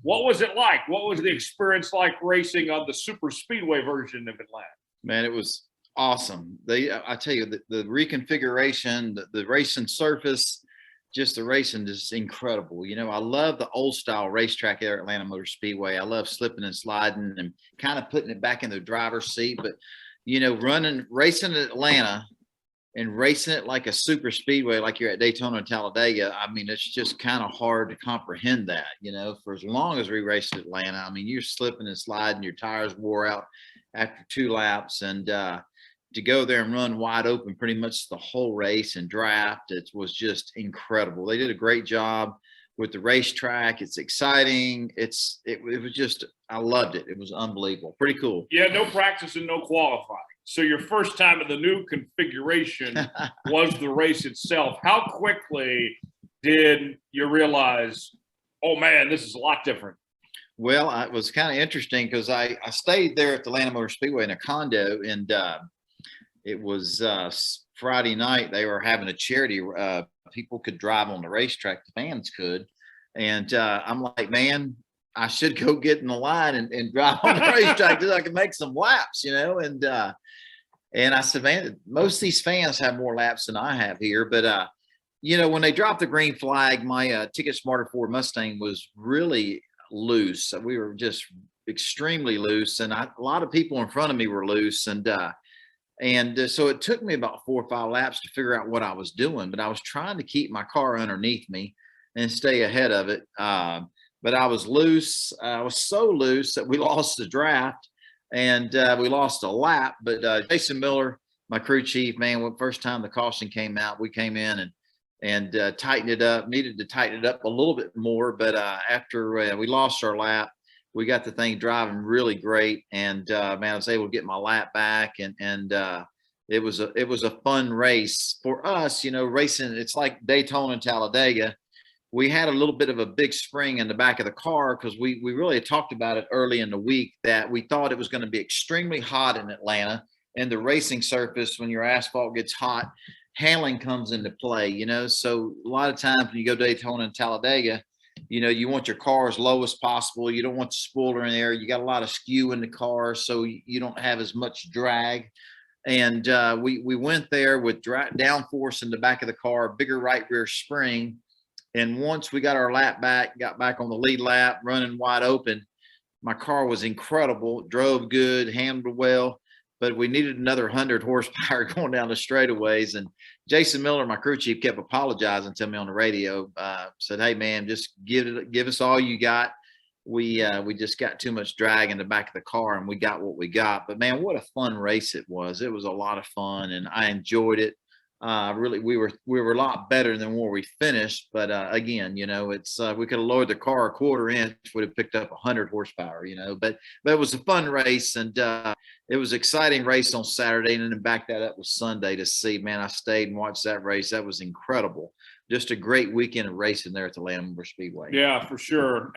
What was it like? What was the experience like racing on the super speedway version of Atlanta? Man, it was awesome. I tell you, the reconfiguration, the racing surface, just the racing is incredible. You know, I love the old style racetrack there at Atlanta Motor Speedway. I love slipping and sliding and kind of putting it back in the driver's seat. But, you know, racing at Atlanta and racing it like a super speedway, like you're at Daytona and Talladega, I mean, it's just kind of hard to comprehend that, you know, for as long as we raced at Atlanta. I mean, you're slipping and sliding, your tires wore out after 2 laps, and to go there and run wide open pretty much the whole race and draft, it was just incredible. They did a great job with the racetrack. It's exciting. It was just, I loved it. It was unbelievable. Pretty cool. Yeah, no practice and no qualifying. So your first time in the new configuration was the race itself. How quickly did you realize, oh man, this is a lot different? Well, it was kind of interesting because I stayed there at the Atlanta Motor Speedway in a condo, and it was Friday night. They were having a charity. People could drive on the racetrack, the fans could. And I'm like, man, I should go get in the line and drive on the racetrack so I can make some laps, you know. And I said, man, most of these fans have more laps than I have here. But, you know, when they dropped the green flag, my TicketSmarter Ford Mustang was really loose. We were just extremely loose. And a lot of people in front of me were loose. And so it took me about 4 or 5 laps to figure out what I was doing. But I was trying to keep my car underneath me and stay ahead of it. But I was loose. I was so loose that we lost the draft. And we lost a lap, but Jason Miller, my crew chief, man, first time the caution came out, we came in and tightened it up, needed to tighten it up a little bit more. But after we lost our lap, we got the thing driving really great. And man, I was able to get my lap back, and it was a fun race for us, you know, racing. It's like Daytona and Talladega. We had a little bit of a big spring in the back of the car because we really talked about it early in the week that we thought it was going to be extremely hot in Atlanta, and the racing surface, when your asphalt gets hot, handling comes into play, you know. So a lot of times when you go Daytona and Talladega, you know, you want your car as low as possible. You don't want the spoiler in there. You got a lot of skew in the car, so you don't have as much drag. And we went there with downforce in the back of the car, bigger right rear spring. And once we got our lap back, got back on the lead lap, running wide open, my car was incredible, drove good, handled well, but we needed another 100 horsepower going down the straightaways. And Jason Miller, my crew chief, kept apologizing to me on the radio, said, hey, man, just give us all you got. We just got too much drag in the back of the car, and we got what we got. But, man, what a fun race it was. It was a lot of fun, and I enjoyed it. Really, we were a lot better than where we finished, but again, you know, it's we could have lowered the car a 1/4 inch, would have picked up 100 horsepower, you know. But it was a fun race, and it was an exciting race on Saturday, and then back that up with Sunday to see. Man, I stayed and watched that race. That was incredible. Just a great weekend of racing there at the Atlanta Motor Speedway. Yeah, for sure.